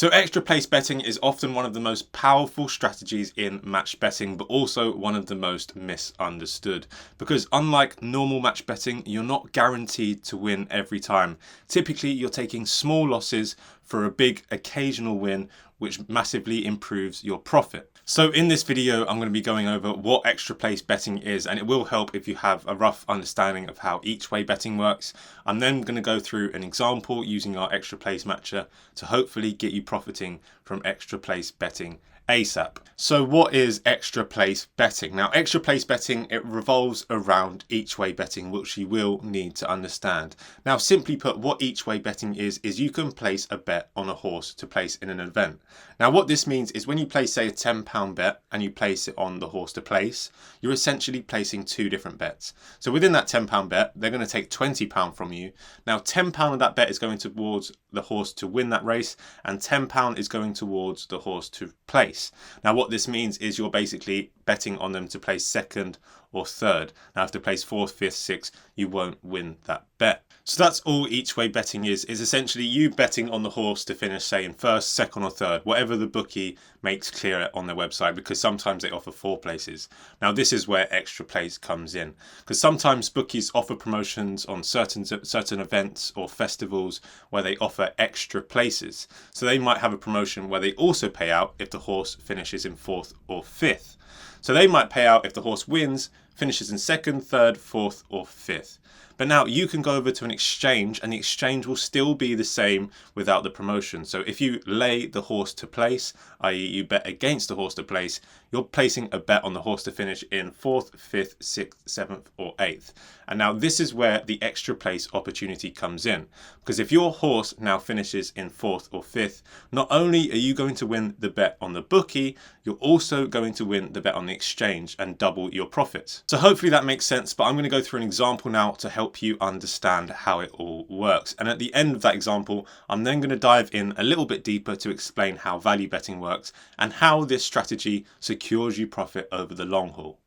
So extra place betting is often one of the most powerful strategies in match betting, but also one of the most misunderstood. Because unlike normal match betting, you're not guaranteed to win every time. Typically, you're taking small losses for a big occasional win, which massively improves your profit. So in this video, I'm going to be going over what extra place betting is, and it will help if you have a rough understanding of how each way betting works. I'm then going to go through an example using our extra place matcher to hopefully get you profiting from extra place betting ASAP. So what is extra place betting? Now, extra place betting, it revolves around each way betting, which you will need to understand. Now, simply put, what each way betting is you can place a bet on a horse to place in an event. Now, what this means is when you place, say, a £10 bet and you place it on the horse to place, you're essentially placing two different bets. So within that £10 bet, they're going to take £20 from you. Now, £10 of that bet is going towards the horse to win that race, and £10 is going towards the horse to place. Now, what this means is you're basically betting on them to place second or third. Now, if they place fourth, fifth, sixth, you won't win that bet. So that's all each way betting is essentially you betting on the horse to finish, say, in first, second or third, whatever the bookie makes clear on their website, because sometimes they offer 4 places. Now, this is where extra place comes in, because sometimes bookies offer promotions on certain events or festivals where they offer extra places. So they might have a promotion where they also pay out if the horse finishes in 4th or 5th. So they might pay out if the horse wins, finishes in 2nd, 3rd, 4th or 5th. But now you can go over to an exchange and the exchange will still be the same without the promotion. So if you lay the horse to place, i.e. you bet against the horse to place, you're placing a bet on the horse to finish in 4th, 5th, 6th, 7th or 8th. And now this is where the extra place opportunity comes in. Because if your horse now finishes in 4th or 5th, not only are you going to win the bet on the bookie, you're also going to win the bet on the exchange and double your profits. So hopefully that makes sense, but I'm going to go through an example now to help you understand how it all works. And at the end of that example, I'm then going to dive in a little bit deeper to explain how value betting works and how this strategy secures you profit over the long haul.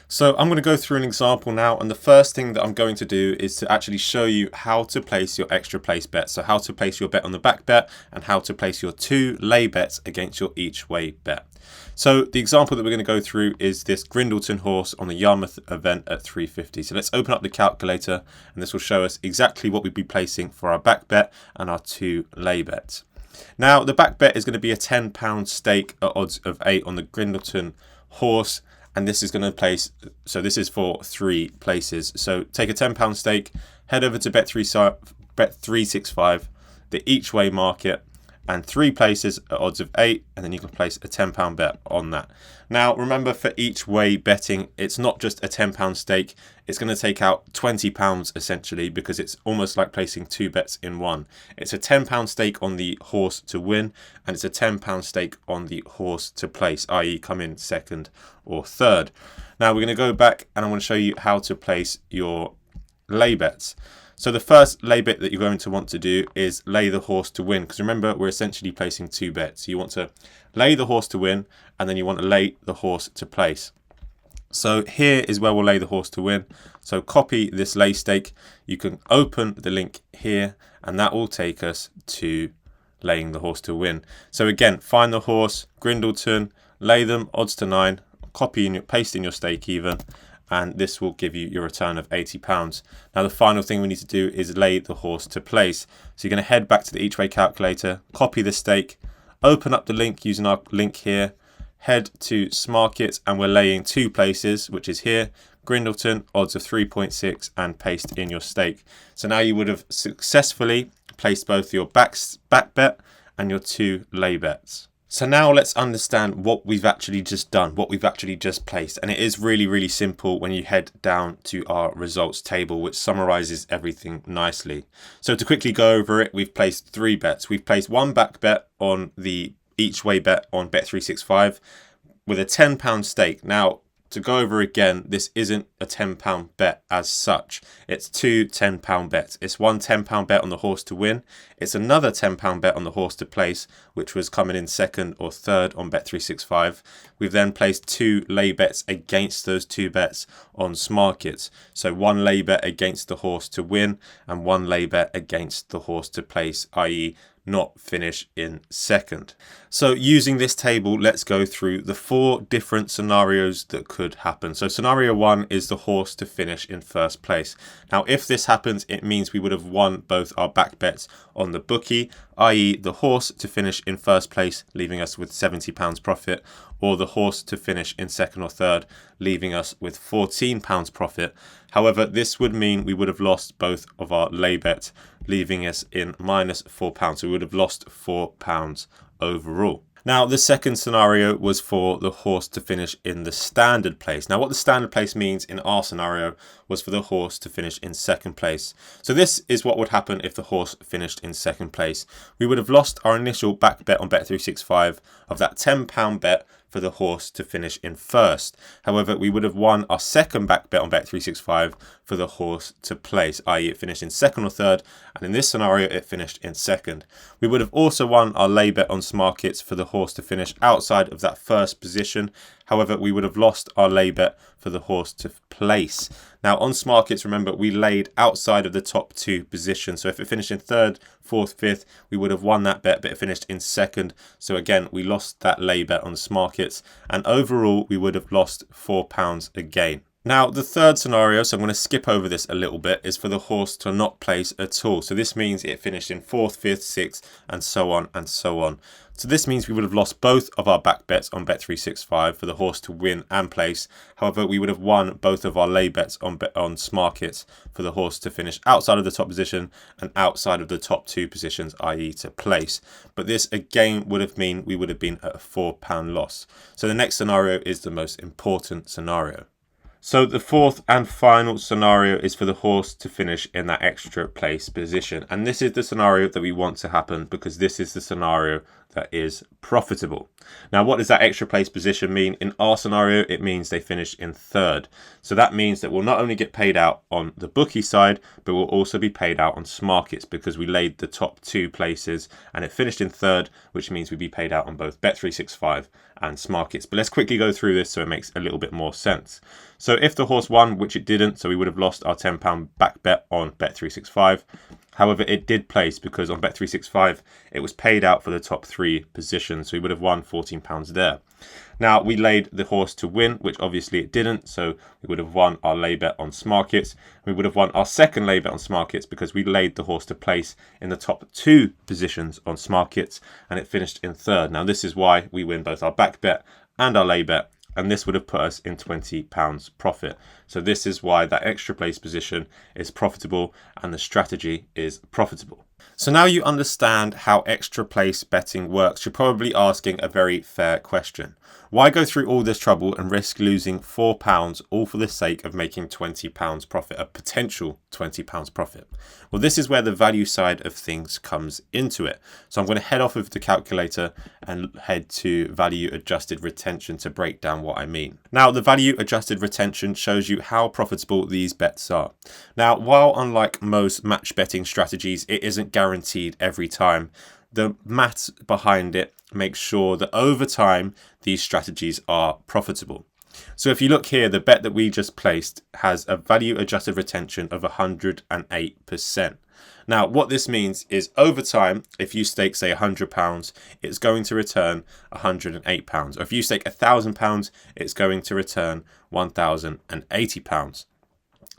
So I'm going to go through an example now, and the first thing that I'm going to do is to actually show you how to place your extra place bet. So how to place your bet on the back bet and how to place your 2 lay bets against your each way bet. So the example that we're going to go through is this Grindleton horse on the Yarmouth event at 350. So let's open up the calculator and this will show us exactly what we'd be placing for our back bet and our 2 lay bets. Now the back bet is going to be a £10 stake at odds of 8 on the Grindleton horse. And this is going to place, so this is for 3 places. So take a £10 stake, head over to Bet365, the each way market, and 3 places at odds of 8, and then you can place a £10 bet on that. Now remember, for each way betting, it's not just a £10 stake, it's going to take out £20 essentially, because it's almost like placing 2 bets in one. It's a £10 stake on the horse to win, and it's a £10 stake on the horse to place, i.e. come in 2nd or 3rd. Now we're going to go back and I'm going to show you how to place your lay bets. So the first lay bet that you're going to want to do is lay the horse to win, because remember, we're essentially placing 2 bets. You want to lay the horse to win, and then you want to lay the horse to place. So here is where we'll lay the horse to win. So copy this lay stake. You can open the link here, and that will take us to laying the horse to win. So again, find the horse, Grindleton, lay them, odds to 9, copy and paste in your stake even, and this will give you your return of £80. Now the final thing we need to do is lay the horse to place. So you're going to head back to the each way calculator, copy the stake, open up the link using our link here, head to Smarket, and we're laying 2 places, which is here, Grindleton, odds of 3.6, and paste in your stake. So now you would have successfully placed both your back bet and your 2 lay bets. So now let's understand what we've actually just done, what we've actually just placed. And it is really, really simple when you head down to our results table, which summarizes everything nicely. So to quickly go over it, we've placed 3 bets. We've placed 1 back bet on the each way bet on Bet365 with a £10 stake. Now, to go over again, this isn't a £10 bet as such. It's 2 £10 bets. It's one £10 bet on the horse to win. It's another £10 bet on the horse to place, which was coming in 2nd or 3rd on Bet365. We've then placed 2 lay bets against those 2 bets on Smarket. So 1 lay bet against the horse to win and 1 lay bet against the horse to place, i.e. not finish in second. So using this table, let's go through the 4 different scenarios that could happen. So scenario 1 is the horse to finish in first place. Now, if this happens, it means we would have won both our back bets on the bookie, i.e. the horse to finish in first place, leaving us with £70 profit, or the horse to finish in second or third, leaving us with £14 profit. However, this would mean we would have lost both of our lay bets, leaving us in minus £4. So we would have lost £4 overall. Now, the second scenario was for the horse to finish in the standard place. Now, what the standard place means in our scenario was for the horse to finish in second place. So this is what would happen if the horse finished in second place. We would have lost our initial back bet on Bet365 of that £10 bet for the horse to finish in first. However, we would have won our second back bet on Bet365 for the horse to place, i.e. it finished in second or third, and in this scenario it finished in second. We would have also won our lay bet on Smarkets for the horse to finish outside of that first position. However, we would have lost our lay bet for the horse to place. Now on Smarkets, remember, we laid outside of the top 2 positions. So if it finished in third, fourth, fifth, we would have won that bet, but it finished in second. So again, we lost that lay bet on Smarkets, and overall we would have lost £4 again. Now, the third scenario, so I'm going to skip over this a little bit, is for the horse to not place at all. So this means it finished in fourth, fifth, sixth, and so on and so on. So this means we would have lost both of our back bets on Bet365 for the horse to win and place. However, we would have won both of our lay bets on Smarkets for the horse to finish outside of the top position and outside of the top 2 positions, i.e. to place. But this again would have meant we would have been at a £4 loss. So the next scenario is the most important scenario. So the fourth and final scenario is for the horse to finish in that extra place position. And this is the scenario that we want to happen because this is the scenario that is profitable. Now, what does that extra place position mean? In our scenario, it means they finish in third. So that means that we'll not only get paid out on the bookie side, but we'll also be paid out on Smarkets because we laid the top 2 places and it finished in third, which means we'd be paid out on both Bet365 and Smarkets. But let's quickly go through this so it makes a little bit more sense. So if the horse won, which it didn't, so we would have lost our £10 back bet on Bet365. However, it did place because on Bet365, it was paid out for the top 3 positions. So we would have won £14 there. Now, we laid the horse to win, which obviously it didn't. So we would have won our lay bet on Smarkets. We would have won our second lay bet on Smarkets because we laid the horse to place in the top 2 positions on Smarkets and it finished in third. Now, this is why we win both our back bet and our lay bet. And this would have put us in £20 profit. So this is why that extra place position is profitable and the strategy is profitable. So now you understand how extra place betting works, you're probably asking a very fair question. Why go through all this trouble and risk losing £4 all for the sake of making £20 profit, a potential £20 profit? Well, this is where the value side of things comes into it. So I'm going to head off of the calculator and head to value adjusted retention to break down what I mean. Now, the value adjusted retention shows you how profitable these bets are. Now, while unlike most match betting strategies, it isn't guaranteed every time. The maths behind it makes sure that over time, these strategies are profitable. So if you look here, the bet that we just placed has a value adjusted retention of 108%. Now, what this means is over time, if you stake, say, £100, it's going to return £108. Or if you stake £1,000, it's going to return £1,080.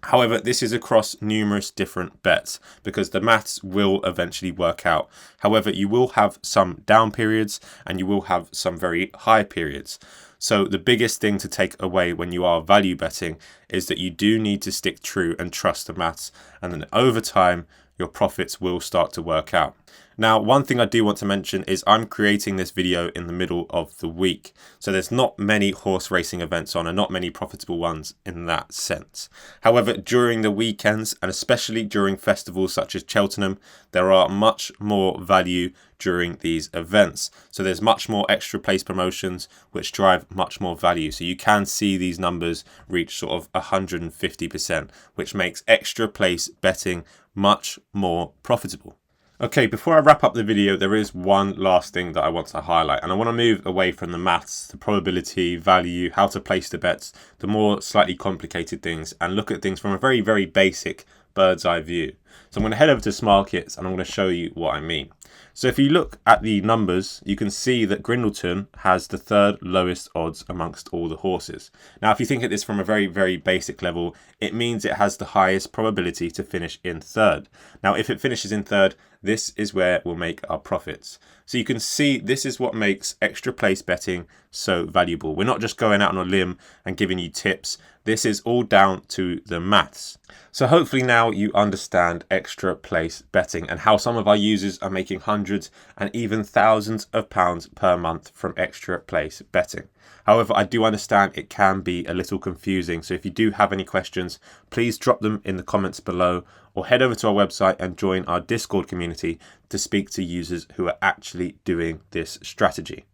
However, this is across numerous different bets because the maths will eventually work out. However, you will have some down periods and you will have some very high periods. So the biggest thing to take away when you are value betting is that you do need to stick true and trust the maths, and then over time, your profits will start to work out. Now, one thing I do want to mention is I'm creating this video in the middle of the week. So there's not many horse racing events on and not many profitable ones in that sense. However, during the weekends and especially during festivals such as Cheltenham, there are much more value during these events. So there's much more extra place promotions which drive much more value. So you can see these numbers reach sort of 150%, which makes extra place betting much more profitable. Okay, before I wrap up the video, there is one last thing that I want to highlight, and I want to move away from the maths, the probability, value, how to place the bets, the more slightly complicated things, and look at things from a very, very basic bird's eye view. So I'm going to head over to Smarkets and I'm going to show you what I mean. So if you look at the numbers, you can see that Grindleton has the third lowest odds amongst all the horses. Now, if you think of this from a very, very basic level, it means it has the highest probability to finish in third. Now, if it finishes in third, this is where we'll make our profits. So you can see this is what makes extra place betting so valuable. We're not just going out on a limb and giving you tips. This is all down to the maths. So hopefully now you understand extra place betting and how some of our users are making hundreds and even thousands of pounds per month from extra place betting. However, I do understand it can be a little confusing. So if you do have any questions, please drop them in the comments below or head over to our website and join our Discord community to speak to users who are actually doing this strategy.